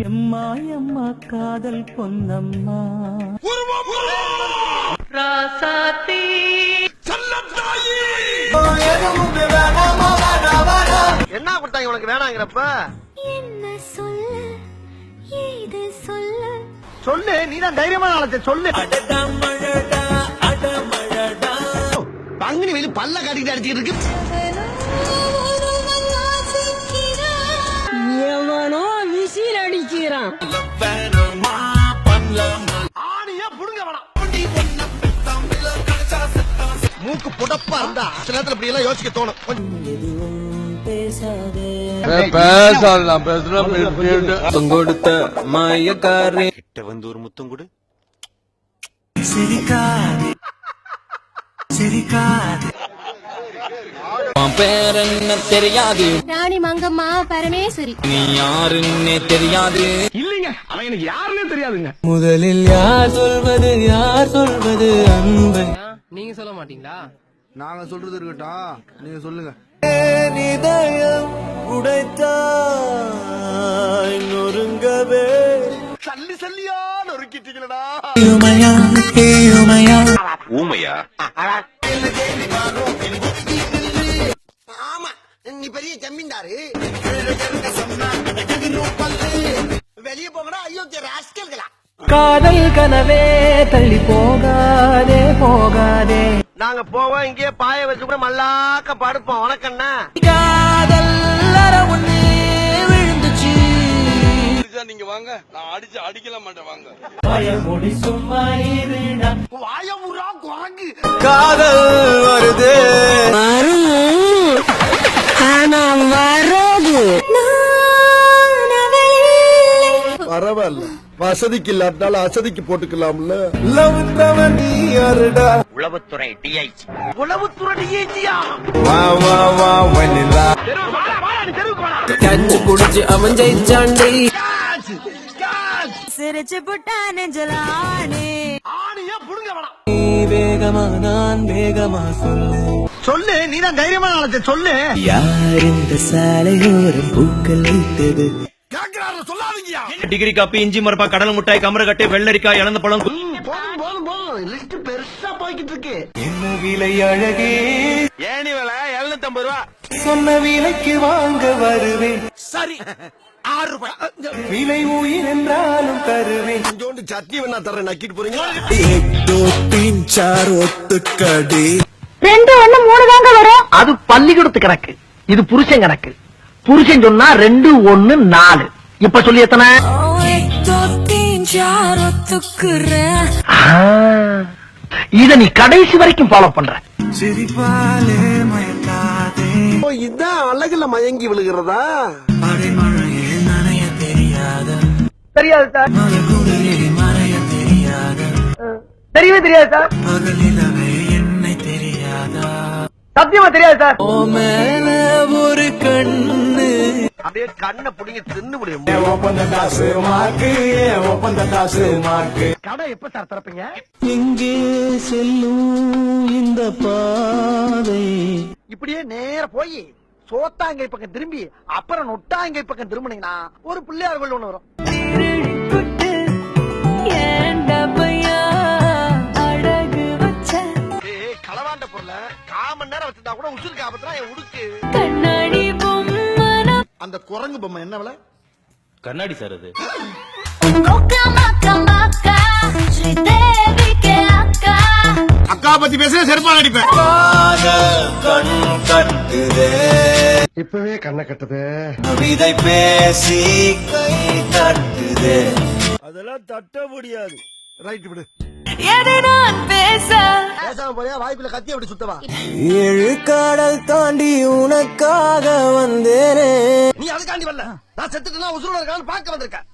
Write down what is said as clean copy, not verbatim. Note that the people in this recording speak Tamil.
எம்மா எம்மா காதல் பொன்னம்மா ராசாத்தி என்ன கொடுத்தாங்க உனக்கு வேணாங்கிறப்ப என்ன சொல்ல ஏது சொல்ல சொல்லு, நீதான் தைரியமான ஆளத்தை சொல்லு. பங்குனி வெயில் பல்ல காட்டிட்டு அடிச்சுட்டு இருக்கு. எவனோ விசில் அடிக்கிறான். ஆணியா புடுங்க வேணாம். மூக்கு புடப்பா இருந்தா சில நேரத்துல இப்படி எல்லாம் யோசிக்க தோணும். கொடுத்த மாயக்காரே கிட்ட வந்து ஒரு முத்தம் கொடு. பேர் என்ன தெரியாது, ராணி மங்கம்மா பரமேஸ்வரி. நீ யாருன்னே தெரியாது. இல்லைங்க, அவன் எனக்கு யாருன்னே தெரியாதுங்க. முதலில் யார் சொல்வது அன்பை. நீங்க சொல்ல மாட்டீங்களா? நாங்க சொல்றது இருக்கட்டும், நீங்க சொல்லுங்க. இதயம் உடைத்தாய் நொறுங்கவே. சல்லி சல்லியா நொறுக்கிட்டீங்களா? ஊமையா? ஆமா, நீ பெரிய ஜமீன்தாரு. வெளியே போங்கடா, அயோக்கிய ராஸ்கல்களா. காதல் கனவே தள்ளி போகாதே போகாதே நாங்க போவோம், இங்கே பாய வச்சு கூட மல்லாக்க படுப்போம். வணக்கண்ணா. காதல் ஒண்ணே விழுந்துச்சு நீங்க வாங்க, நான் அடிக்கல மாட்டேன் வாங்க. பயமுடி சும்மா இருடா வாயமுறா குரங்கு. காதல் வருது ஆனா வராது. பரவாயில்ல, வசதிக்கு இல்லாட்டாலும் அசதிக்கு போட்டுக்கலாம்ல. உளவுத்துறை டிஐஜி. உளவுத்துறை டிஐஜியா? வா வா வா வனிலா கஞ்சி குடிச்சு அவன் ஜெயிச்சாண்டி. சிரிச்சு புட்டா நெஞ்சலானே. ஆணியா புடுங்க வேணாம். நீ வேகமா நான் வேகமா சொல்லு சொல்லு, நீதான் தைரியமான ஆளத்தை சொல்லு. யார் இந்த சாலையோரம் பூக்கள் வைத்தது கேக்குறாரு, சொல்லாதீங்கயா. டிகிரி காப்பி, இஞ்சி மரப்பா, கடல் முட்டாய், கமரக்கட்டை, வெள்ளரிக்காய், இழந்த பழம். போதும் போதும் போதும், லிஸ்ட் பெருசா போய்கிட்டு இருக்கு. என்ன விலை அழகே ஏணி விலை 750 ரூபா. சொன்ன விலைக்கு வாங்க வருவேன் சரி, 6 ரூபாய். விலை உயிர் என்றாலும் தருவேன் கொஞ்சோண்டு சட்னி வேணா தர்றேன், நக்கிட்டு போறீங்களா? 2 1 3 தாங்க வரும். அது பள்ளிக்கூடத்து கணக்கு, இது புருஷன் கணக்கு. புருஷன் சொன்னா 2 1 4. இப்ப சொல்லி எத்தனை? இத நீ கடைசி வரைக்கும் ஃபாலோ பண்ற. சிரிப்பாலே மயக்காதே இதான் அழகுல மயங்கி விழுகிறதா? அடைமழையே நனைய தெரியாத தெரியாது சார். மலகுளிரே மறைய தெரியாத தெரியவே தெரியாது சார். பகலிலவே என்னை தெரியாதா சத்தியமா தெரியாது சார். ஓ மேல ஒரு கண்ணு அப்படியே கண்ணை புடிங்க தின்னு முடியும். ஒப்பந்த காசு மாக்கு ஒப்பந்த காசு மாக்கு கடை எப்ப சார் திறப்பீங்க? எங்கே செல்லும் இந்த பாதை இப்படியே நேர போய் சோத்தாங்கை பக்கம் திரும்பி அப்புறம் நொட்டாங்கை பக்கம் திரும்பினீங்கன்னா ஒரு பிள்ளையார் கோயில் ஒண்ணு வரும். களவாண்ட பொருளை 1/4 மணி நேரம் வச்சிருந்தா கூட உசுருக்கு ஆபத்துனா என் உடுக்கு. அந்த குரங்கு பொம்மை என்ன விலை? கண்ணாடி சார் அது. அக்கா பத்தி பேச செருப்பால் அடிப்பேன். இப்பவே கண்ணை கட்டுது. விதை பேசி கை தட்டுதே. அதெல்லாம் தட்ட முடியாது. ரைட் விடு. நான் பேசாம போறியா? வாய்ப்புல கத்தி அப்படி சுத்தவா? 7 கடல் தாண்டி உனக்காக வந்தேனே. நீ அதுக்காண்டி வரல, நான் செத்துட்டு உசுரோட இருக்கான்னு பார்க்க வந்திருக்கேன்.